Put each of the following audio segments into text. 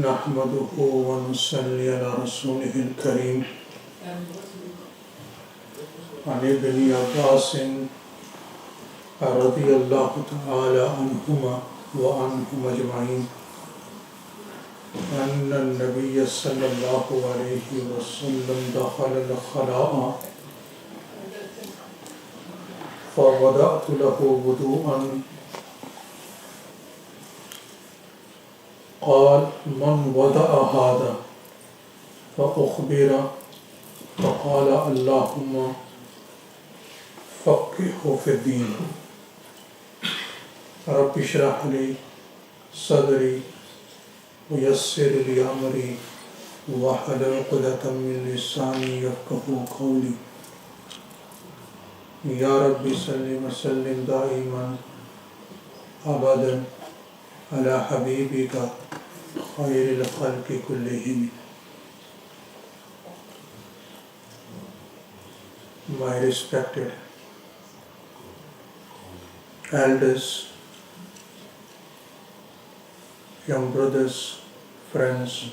نحمده ونصلي على رسوله الكريم عن ابن عباس رضي الله تعالى عنهما وعنهم أجمعين أن النبي صلى الله عليه وسلم دخل الخلاء فوضعت له وضوءا قال من وضع هذا فأخبر فقال اللهم فقهه في الدين رب اشرح لي صدري ويسر لي أمري واحلل عقدة من لساني يفقهوا قولي يا رب صل وسلم دائما أبدا على حبيبك خير الخلق كلهم. My respected elders, young brothers, friends,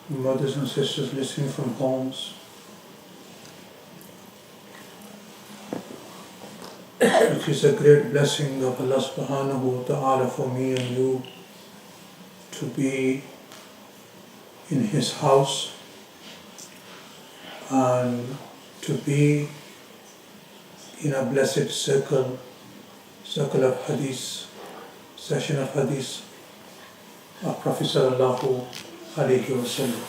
mothers and sisters listening from homes, it is a great blessing of Allah subhanahu wa ta'ala for me and you to be in His house and to be in a blessed circle of hadith, session of hadith of Prophet sallallahu alaihi wasallam.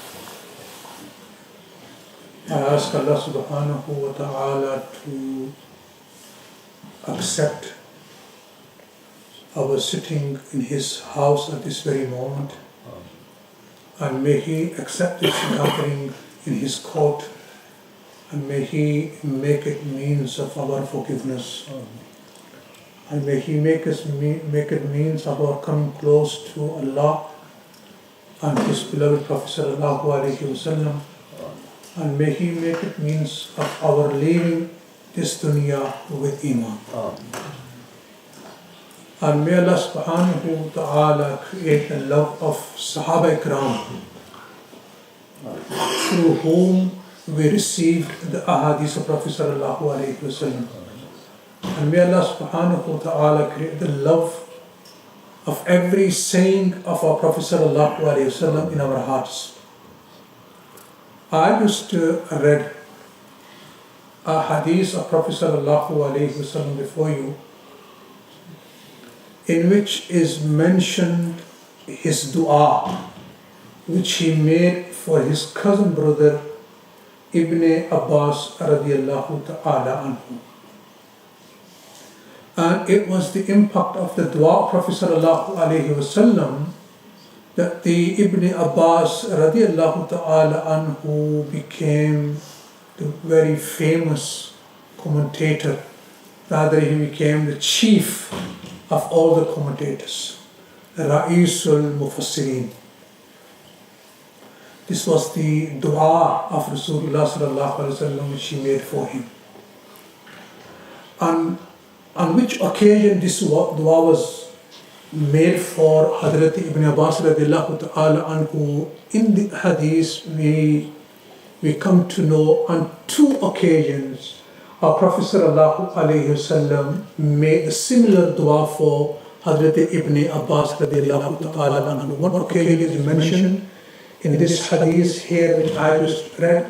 I ask Allah subhanahu wa ta'ala to accept our sitting in His house at this very moment, and may He accept this gathering in His court, and may He make it means of our forgiveness, and may He make it means of our coming close to Allah and His beloved Prophet sallallahu alaihi wasallam, and may He make it means of our leaving this dunya with iman. And may Allah subhanahu wa ta'ala create the love of Sahaba Ikram, through whom we received the ahadith of Prophet sallallahu alayhi wa sallam. And may Allah subhanahu wa ta'ala create the love of every saying of our Prophet sallallahu alayhi wa sallam in our hearts. I just read a hadith of Prophet sallallahu alayhi wa sallam before you, in which is mentioned his dua which he made for his cousin brother Ibn Abbas radiyallahu ta'ala anhu. And it was the impact of the dua of Prophet sallallahu alayhi wa sallam that the Ibn Abbas radiyallahu ta'ala anhu became the very famous commentator. Rather, he became the chief of all the commentators, Ra'isul Mufassirin. This was the dua of Rasulullah sallallahu alaihi wasallam which he made for him. And on which occasion this dua was made for Hazrat Ibn Abbas radiyallahu ta'ala anhu, in the hadith we come to know on two occasions our Prophet sallallahu alayhi wasallam made a similar dua for Hazrat Ibn Abbas radiyallahu ta'ala anhu. One occasion is mentioned in this hadith here which I just read,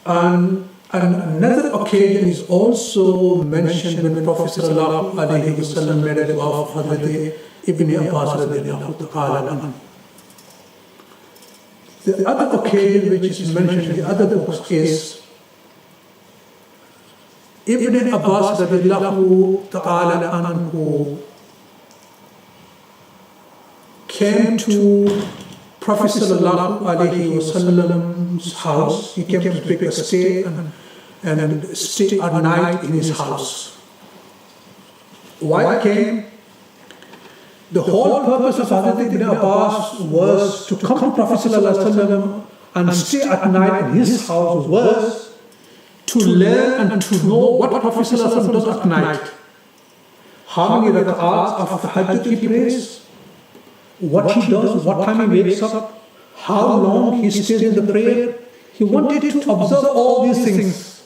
and another occasion is also mentioned when Prophet sallallahu alayhi wasallam made a dua for Hazrat Ibn Abbas radiyallahu ta'ala anhu. The other occasion which is mentioned in the other books is Ibn Abbas radiallahu ta'ala anhu came to Prophet sallallahu alaihi wasallam's house. He came to take a stay and stay at night in his house. Why came? The whole purpose of Hazrat Ibn Abbas was to come to Prophet sallallahu alaihi wasallam and stay at night in his house was to learn and to know what Prophet sallallahu alaihi wasallam does at night. How many rak'ats of the Hajj he prays, what he does, what time he wakes up, how long he stays in the prayer. He wanted to observe all these things.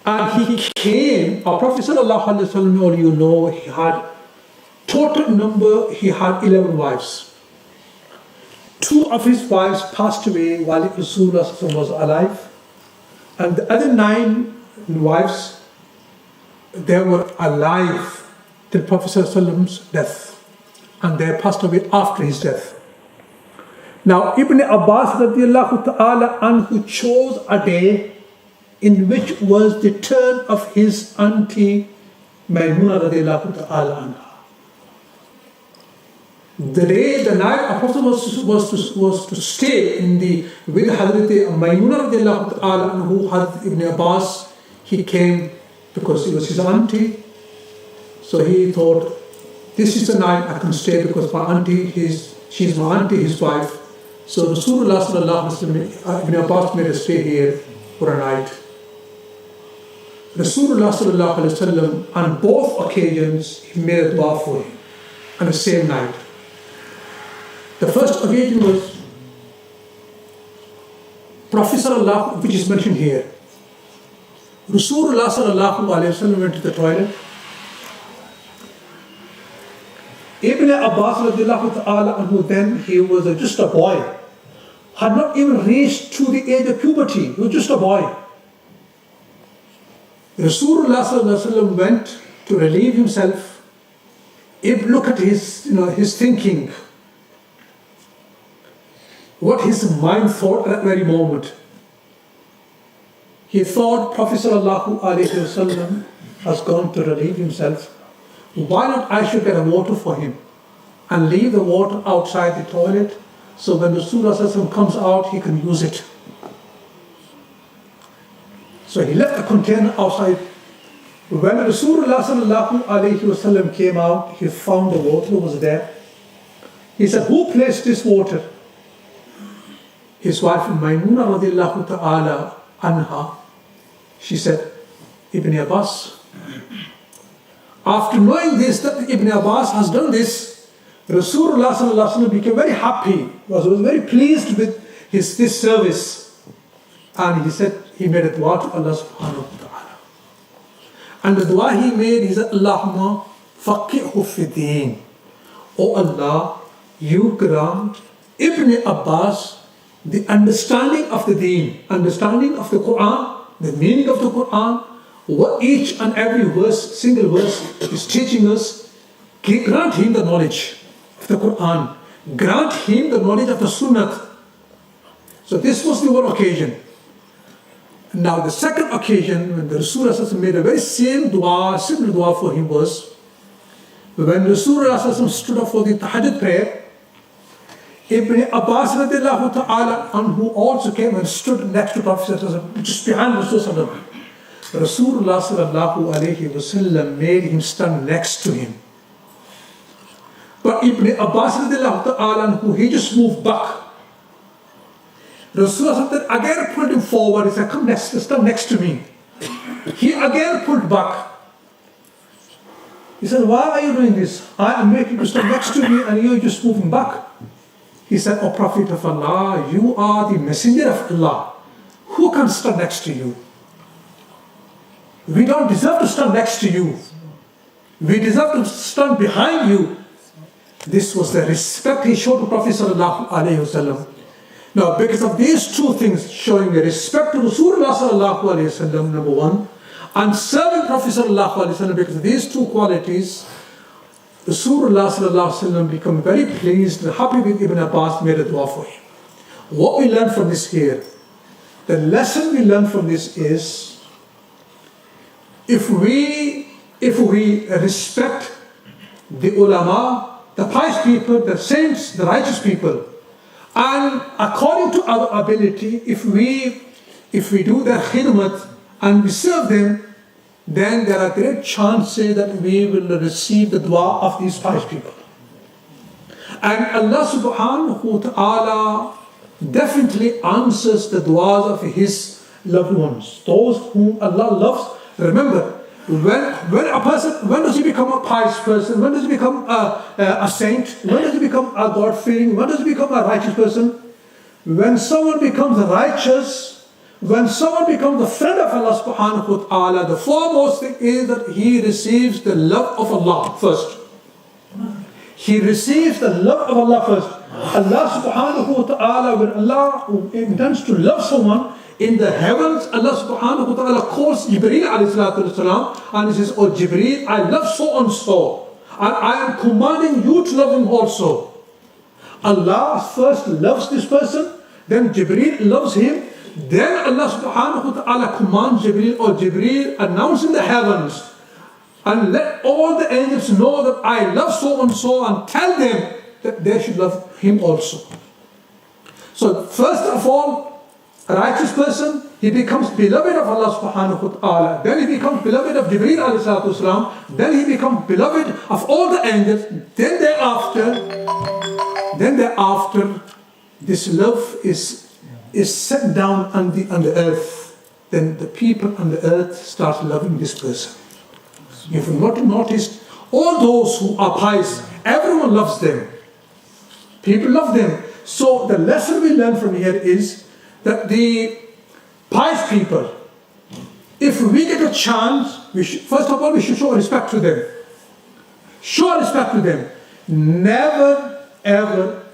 And he came, our Prophet sallallahu alaihi wasallam, all you know, he had total number, he had 11 wives. 2 of his wives passed away while Rasulullah was alive. And the other 9 wives, they were alive till Prophet ﷺ's death. And they passed away after his death. Now Ibn Abbas radiallahu ta'ala anhu chose a day in which was the turn of his auntie Maulana radiallahu ta'ala anha. The day, the night a Prophet was to stay with Hazrat Maulana radiallahu ta'ala anhu, Hazrat Ibn Abbas, he came because it was his auntie. So he thought, this is the night I can stay because my auntie, she's my auntie, his wife. So Rasulullah sallallahu alaihi wasallam, Ibn Abbas made us stay here for a night. Rasulullah sallallahu alaihi wasallam, on both occasions, he made a dua for him on the same night. The first occasion was Prophet sallallahu, which is mentioned here. Rasulullah sallallahu alaihi wasallam went to the toilet. Ibn Abbas radiallahu ta'ala anhu, then he was just a boy, had not even reached to the age of puberty. He was just a boy. Rasulullah sallallahu alaihi wasallam went to relieve himself. Look at his thinking, what his mind thought at that very moment. He thought Prophet sallallahu alaihi wasallam has gone to relieve himself. Why not I should get a water for him and leave the water outside the toilet, so when Rasulullah sallallahu alaihi wasallam comes out, he can use it. So he left the container outside. When Rasulullah sallallahu alaihi wasallam came out, he found the water was there. He said, who placed this water? His wife Maulana radiallahu ta'ala anha, she said, Ibn Abbas. After knowing this, that Ibn Abbas has done this, Rasulullah sallallahu alaihi wasallam became very happy, was very pleased with this service. And he said, he made a dua to Allah subhanahu wa ta'ala. And the dua he made, he said, Allahumma faqihu fi deen. O Allah, you grant Ibn Abbas the understanding of the deen, understanding of the Quran, the meaning of the Quran, what each and every verse, single verse is teaching us. Grant him the knowledge of the Quran. Grant him the knowledge of the Sunnah. So this was the one occasion. Now the second occasion, when the Rasulullah made a very same dua, similar dua for him, was when Rasulullah stood up for the Tahajjud prayer. Ibn Abbas radiallahu ta'ala anhu also came and stood next to Prophet just behind Rasulullah. Rasulullah sallallahu alayhi wasallam made him stand next to him. But Ibn Abbas radiallahu ta'ala anhu, he just moved back. Rasulullah again pulled him forward. He said, come next, stand next to me. He again pulled back. He said, why are you doing this? I am making you stand next to me and you're just moving back. He said, O Prophet of Allah, you are the messenger of Allah. Who can stand next to you? We don't deserve to stand next to you. We deserve to stand behind you. This was the respect he showed to Prophet sallallahu alaihi wasallam. Now, because of these two things, showing the respect to Rasulullah sallallahu alaihi wasallam, number one, and serving Prophet sallallahu alaihi wasallam, because of these two qualities, Rasulullah sallallahu alaihi wasallam became very pleased and happy with Ibn Abbas, made a dua for him. what we learn from this here, the lesson we learn from this is, if we respect the ulama, the pious people, the saints, the righteous people, and according to our ability, if we do their khidmat and we serve them, then there are great chances that we will receive the dua of these pious people. And Allah subhanahu wa ta'ala definitely answers the du'as of His loved ones, those whom Allah loves. Remember, when a person, when does he become a pious person? When does he become a saint? When does he become a God-fearing? When does he become a righteous person? When someone becomes righteous, when someone becomes a friend of Allah subhanahu wa ta'ala, the foremost thing is that he receives the love of Allah first. He receives the love of Allah first. Allah subhanahu wa ta'ala, when Allah intends to love someone, in the heavens, Allah subhanahu wa ta'ala calls Jibreel alayhi salatu wasalam, and He says, "Oh Jibreel, I love so and so, and I am commanding you to love him also." Allah first loves this person, then Jibreel loves him, then Allah subhanahu wa ta'ala commands Jibreel, "Oh Jibreel, announce in the heavens, and let all the angels know that I love so and so, and tell them that they should love him also." So first of all, a righteous person, he becomes beloved of Allah subhanahu wa ta'ala. Then he becomes beloved of Jibreel alayhi salatu wasalam. Then he becomes beloved of all the angels. Then thereafter, this love is set down on the earth. Then the people on the earth start loving this person. If you've not noticed, all those who are pious, everyone loves them. People love them. So the lesson we learn from here is that the pious people, if we get a chance, first of all, we should show respect to them. Show respect to them. Never, ever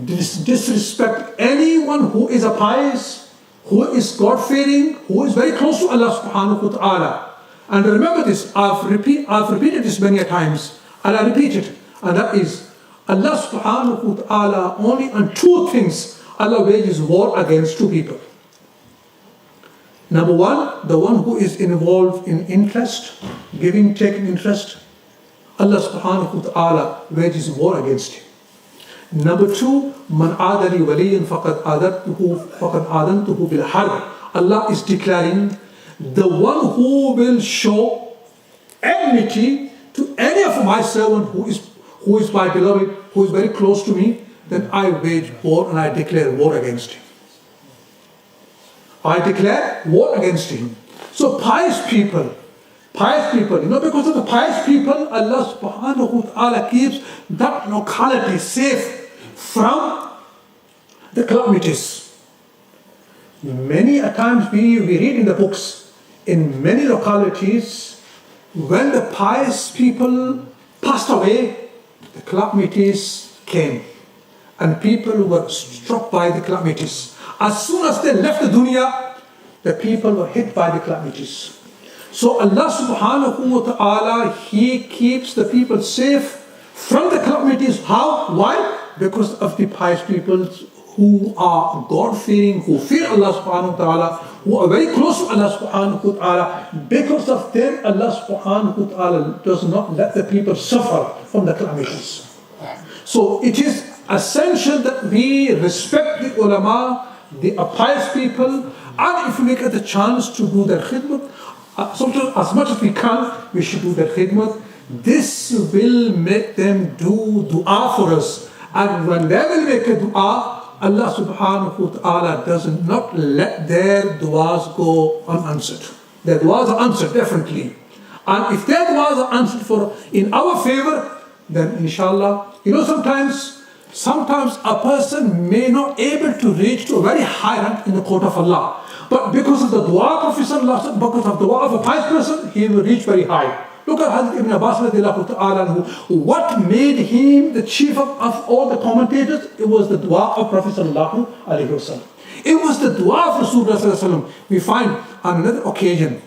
disrespect anyone who is a pious, who is God-fearing, who is very close to Allah subhanahu wa ta'ala. And remember this, I've repeated this many a times, and I repeat it, and that is, Allah subhanahu wa ta'ala, only on two things Allah wages war against two people. Number one, the one who is involved in interest, taking interest. Allah subhanahu wa ta'ala wages war against him. Number two, man adali waliyan faqad adantuhu bil harb. Allah is declaring, the one who will show enmity to any of my servant who is my beloved, who is very close to me, then I wage war and I declare war against him. I declare war against him. So pious people, because of the pious people, Allah subhanahu wa ta'ala keeps that locality safe from the calamities. Many a times we read in the books, in many localities, when the pious people passed away, the calamities came. And people were struck by the calamities. As soon as they left the dunya, the people were hit by the calamities. So Allah subhanahu wa ta'ala, He keeps the people safe from the calamities. How? Why? Because of the pious people who are God-fearing, who fear Allah subhanahu wa ta'ala, who are very close to Allah subhanahu wa ta'ala. Because of them, Allah subhanahu wa ta'ala does not let the people suffer from the calamities. So it is essential that we respect the ulama, the pious people, and if we get the chance to do their khidmat, sometimes as much as we can, we should do their khidmat. This will make them do dua for us. And when they will make a dua, Allah subhanahu wa ta'ala does not let their duas go unanswered. Their duas are answered, definitely. And if their duas are answered in our favor, then inshallah, sometimes a person may not able to reach to a very high rank in the court of Allah. But because of the dua of Prophet ﷺ, because of the dua of a pious person, he will reach very high. Look at Hazrat Ibn Abbas radiallahu ta'ala, what made him the chief of all the commentators? It was the dua of Prophet sallallahu alaihi wasallam. It was the dua of Rasulullah sallallahu alaihi wasallam. We find on another occasion,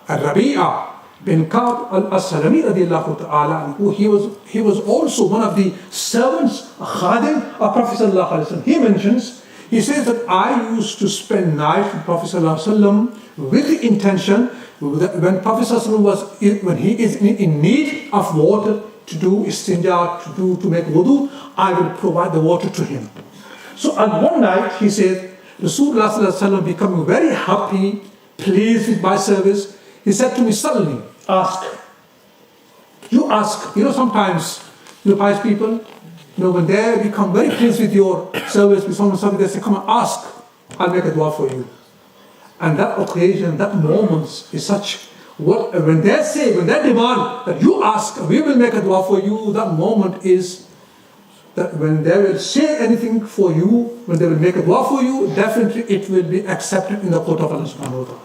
Rabi'a bin Ka'b al-Salami radiallahu ta'ala, he was also one of the servants, khadim of Prophet sallallahu alaihi wasallam. He He says that I used to spend nights with Prophet ﷺ with the intention that when Prophet ﷺ when he is in need of water to do istinja, to make wudu, I will provide the water to him. So on one night, he said, Rasulullah ﷺ becoming very happy, pleased with my service, he said to me, suddenly, ask. You ask. Sometimes, pious people, when they become very pleased with your service, with someone's service, they say, come and ask, I'll make a dua for you. And that occasion, that moment is such, when they demand that you ask, we will make a dua for you, that moment is that when they will say anything for you, when they will make a dua for you, definitely it will be accepted in the court of Allah subhanahu wa ta'ala.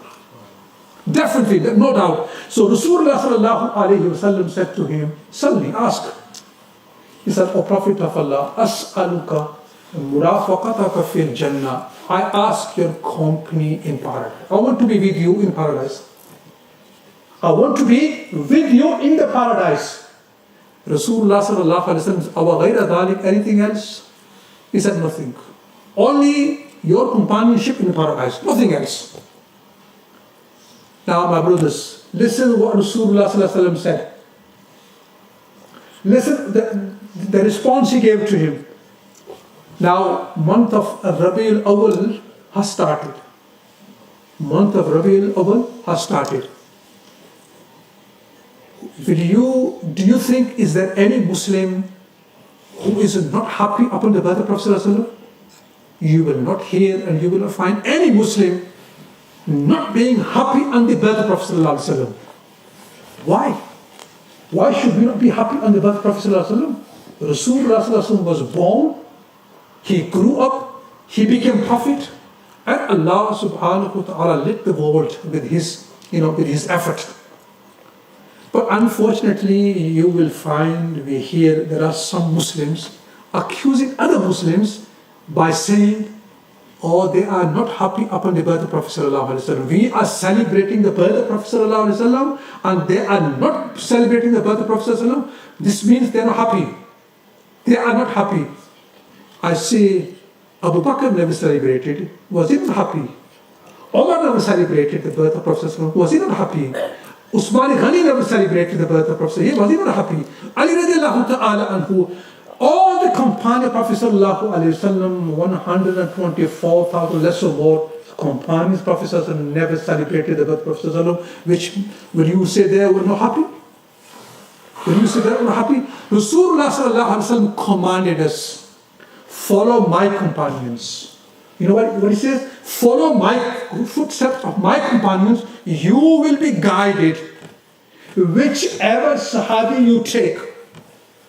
Definitely, no doubt. So Rasulullah sallallahu alayhi wa sallam said to him, Salli, ask. He said, O Prophet of Allah, As'aluka murafaqataka fil Jannah. I ask your company in paradise. I want to be with you in paradise. I want to be with you in the paradise. Rasulullah sallallahu alayhi wa sallam said, Awa ghayra dhalik, anything else? He said, nothing. Only your companionship in paradise, nothing else. Now, my brothers, listen what Rasulullah sallallahu alayhi wa sallam said. Listen the response he gave to him. Now, month of Rabi'ul Awwal has started. Month of Rabi'ul Awwal has started. Do you think, is there any Muslim who is not happy upon the birth of Prophet sallallahu alaihi wasallam? You will not hear and you will not find any Muslim not being happy on the birth of Prophet sallallahu alaihi wasallam. Why? Why should we not be happy on the birth of Prophet sallallahu alaihi wasallam? Rasulullah sallallahu alaihi wasallam was born, he grew up, he became prophet, and Allah subhanahu wa ta'ala lit the world with his effort. But unfortunately, you will find, we hear there are some Muslims accusing other Muslims by saying, oh, they are not happy upon the birth of Prophet sallallahu alaihi wasallam. We are celebrating the birth of Prophet sallallahu alaihi wasallam, and they are not celebrating the birth of Prophet sallallahu alaihi wasallam. This means they are not happy. They are not happy. I say, Abu Bakr never celebrated. Was he not happy? Umar never celebrated the birth of Prophet sallallahu alaihi wasallam. Was he not happy? Usman Ghani never celebrated the birth of Prophet. He was even happy. Ali radiallahu ta'ala anhu, all the companions of Prophet sallallahu alayhi wasallam, 124,000 less or more companions of Prophet sallallahu alayhi wasallam never celebrated the birth of Prophet sallallahu alayhi wasallam, which will you say they were not happy? Will you say they were not happy? Rasulullah sallallahu alayhi wasallam commanded us, follow my companions. You know what he says? Follow my footsteps of my companions, you will be guided. Whichever sahabi you take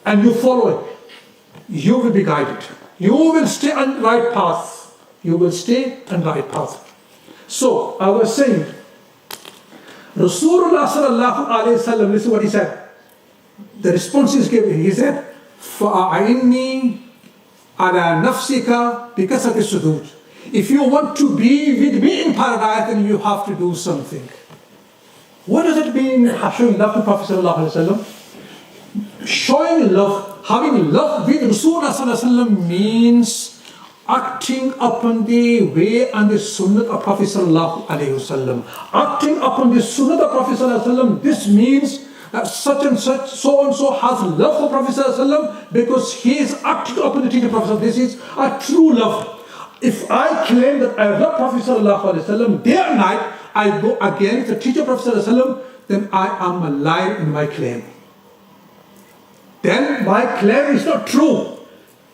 and you follow it, you will be guided. You will stay on the right path. You will stay on the right path. So, I was saying, Rasulullah sallallahu alayhi wa sallam, listen what he said. The response is given. He said, فَأَعِنِّي عَلَى نَفْسِكَ بِكَسَرِ السُّجُودِ. If you want to be with me in paradise, then you have to do something. What does it mean, showing love to Prophet sallallahu alaihi wasallam? Showing love, having love with Rasulullah sallallahu alaihi wasallam means acting upon the way and the sunnah of Prophet sallallahu alaihi wasallam. Acting upon the sunnah of Prophet sallallahu alaihi wasallam, this means that such and such, so and so has love for Prophet sallallahu alaihi wasallam because he is acting upon the teaching of Prophet. This is a true love. If I claim that I love Prophet sallallahu alaihi wasallam day and night, I go against the teacher of Prophet sallallahu alaihi wasallam, then I am a liar in my claim. Then my claim is not true.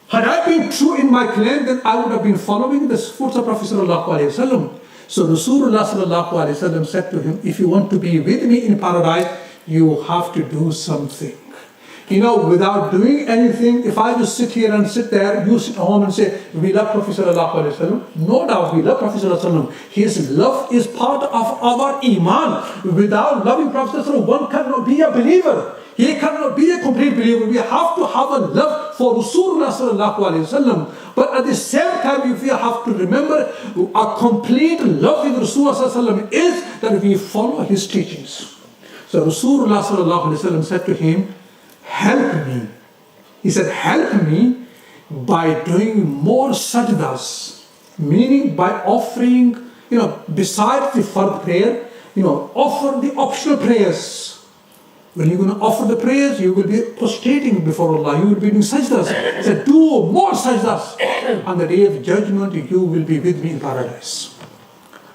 Had I been true in my claim, then I would have been following the footsteps of Prophet sallallahu alaihi wasallam. So Rasulullah sallallahu alaihi wasallam said to him, if you want to be with me in paradise, you have to do something. Without doing anything, if I just sit here and sit there, you sit home and say, we love Prophet sallallahu alaihi wasallam. No doubt we love Prophet sallallahu alaihi wasallam. His love is part of our iman. Without loving Prophet sallallahu alaihi wasallam, one cannot be a believer. He cannot be a complete believer. We have to have a love for Rasulullah sallallahu alaihi wasallam. But at the same time, if we have to remember, a complete love with Rasulullah sallallahu alaihi wasallam is that we follow his teachings. So Rasulullah sallallahu alaihi wasallam said to him, help me. He said, help me by doing more sajdas. Meaning by offering, besides the fard prayer, offer the optional prayers. When you're going to offer the prayers, you will be prostrating before Allah. You will be doing sajdas. He said, do more sajdas. On the day of judgment, you will be with me in paradise.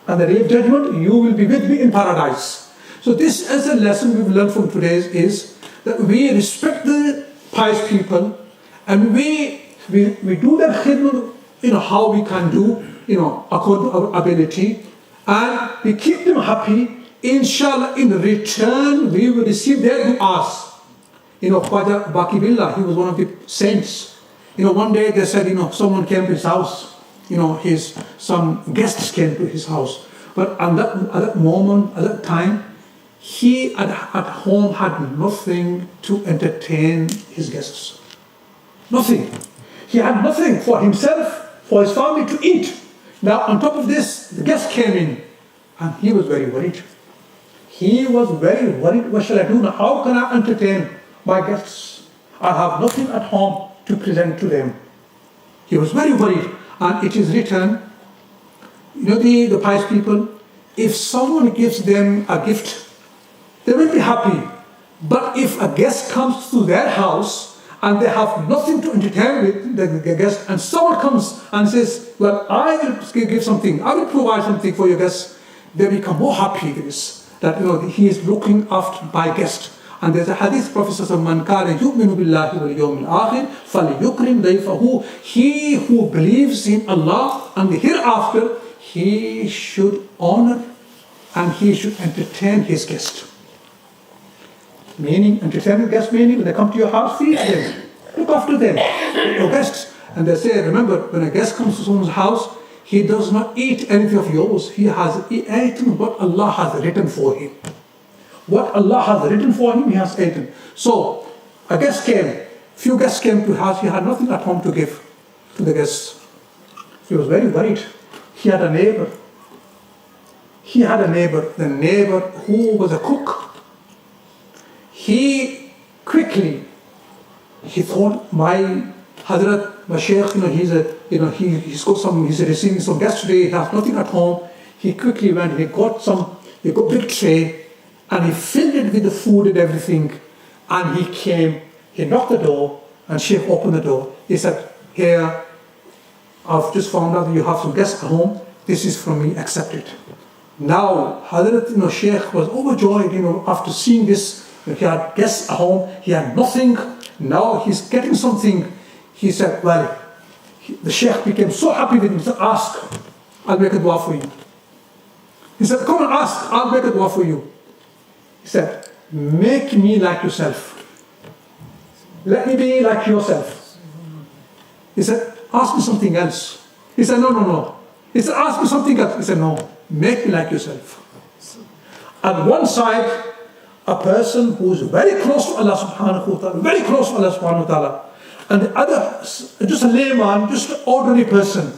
On the day of judgment, you will be with me in paradise. So this is a lesson we've learned from today is that we respect the pious people and we do their khidmah, how we can do, according to our ability, and we keep them happy. Inshallah, in return, we will receive their du'as. Khwaja Baqi Billah, he was one of the saints. One day they said, someone came to his house. Some guests came to his house. But at that moment, at that time, he at home had nothing to entertain his guests. Nothing. He had nothing for himself, for his family to eat. Now, on top of this, the guest came in, and he was very worried. He was very worried. What shall I do now? How can I entertain my guests? I have nothing at home to present to them. He was very worried. And it is written, the pious people, if someone gives them a gift, they will be happy. But if a guest comes to their house and they have nothing to entertain with the guest, and someone comes and says, well, I will give something, I will provide something for your guests, they become more happy with this. That he is looking after my guest. And there's a hadith, Prophet says, Man kana yu'minu billahi wal yawmil akhir falyukrim dayfahu. He who believes in Allah and the hereafter, he should honor and he should entertain his guest. Meaning, entertain guest meaning when they come to your house, feed them, look after them, your guests. And they say, remember, when a guest comes to someone's house, he does not eat anything of yours. He has eaten what Allah has written for him. What Allah has written for him, he has eaten. So, a guest came. Few guests came to his house. He had nothing at home to give to the guests. He was very worried. He had a neighbor. The neighbor who was a cook. He thought, my Hazrat, my Sheikh, he's receiving some guests today, he has nothing at home. He quickly went, he got big tray, and he filled it with the food and everything. And he came, he knocked the door, and Sheikh opened the door. He said, here, I've just found out that you have some guests at home. This is from me, accept it. Now, Hazrat, Sheikh was overjoyed, after seeing this. He had guests at home, he had nothing. Now he's getting something. He said, well, the Sheikh became so happy with him. He said, ask, I'll make a dua for you. He said, come and ask, I'll make a dua for you. He said, make me like yourself. Let me be like yourself. He said, ask me something else. He said, no. He said, ask me something else. He said, no, make me like yourself. On one side, a person who is very close to Allah subhanahu wa ta'ala, and the other, just a layman, just an ordinary person.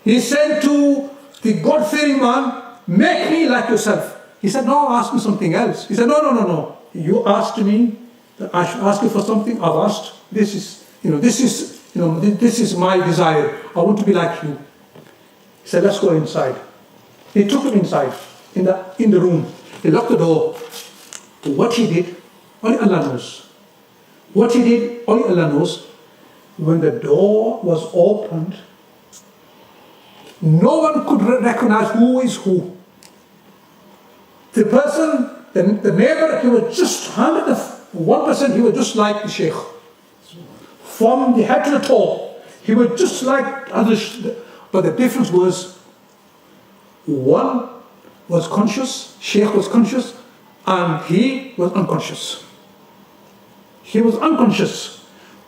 He said to the God-fearing man, make me like yourself. He said, no, ask me something else. He said, no. You asked me that I should ask you for something. I've asked. This is my desire. I want to be like you. He said, let's go inside. He took him inside, in the room. He locked the door. What he did, only Allah knows. What he did, only Allah knows. When the door was opened, no one could recognize who is who. The person, the neighbor, he was just 1%, he was just like the Sheikh. From the head to the toe, he was just like others. But the difference was, one was conscious, Sheikh was conscious, and he was unconscious. He was unconscious.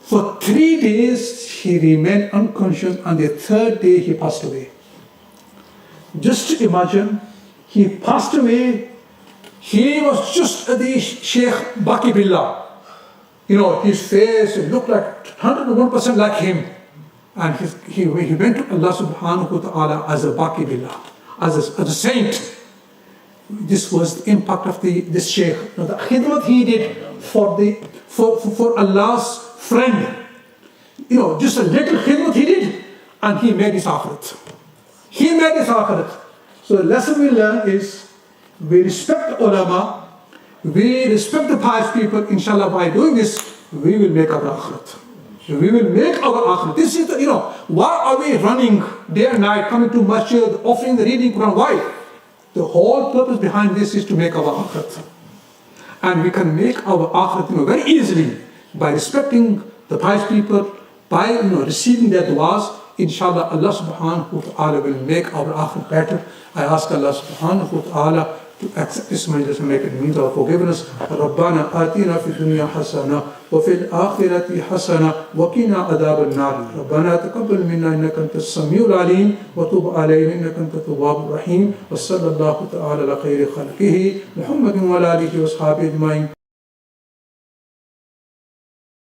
For 3 days he remained unconscious, and the 3rd day he passed away. Just imagine, he passed away. He was just the Sheikh Baqi Billah. His face, it looked like 101% like him. And he went to Allah subhanahu wa ta'ala as a Baqi Billah, as a saint. This was the impact of this Sheikh. Now, the khidmat he did for Allah's friend. Just a little khidmat he did, and he made his akhirat. He made his akhirat. So the lesson we learn is we respect ulama, we respect the pious people. Inshallah, by doing this, we will make our akhirat. We will make our akhirat. This is why are we running day and night, coming to masjid, offering the reading Quran? Why? The whole purpose behind this is to make our akhirat. And we can make our akhirat very easily by respecting the pious people, by receiving their du'as. Inshallah, Allah subhanahu wa ta'ala will make our akhirat better. I ask Allah subhanahu wa ta'ala to accept this majlis and make it means of forgiveness. رَبَّنَا آتِنَا فِي الدُّنْيَا حَسَنَةً وَفِي الْآخِرَةِ حَسَنَةً وَقِنَا عَذَابَ النَّارِ رَبَّنَا تَقَبَّلْ مِنَّا إِنَّكَ أَنْتَ السَّمِيعُ الْعَلِيمُ وَتُبْ عَلَيْنَا إِنَّكَ أَنْتَ التَّوَّابُ الرَّحِيمُ وصلى الله تعالى على خير خلقه محمد وعلى آله وأصحابه أجمعين.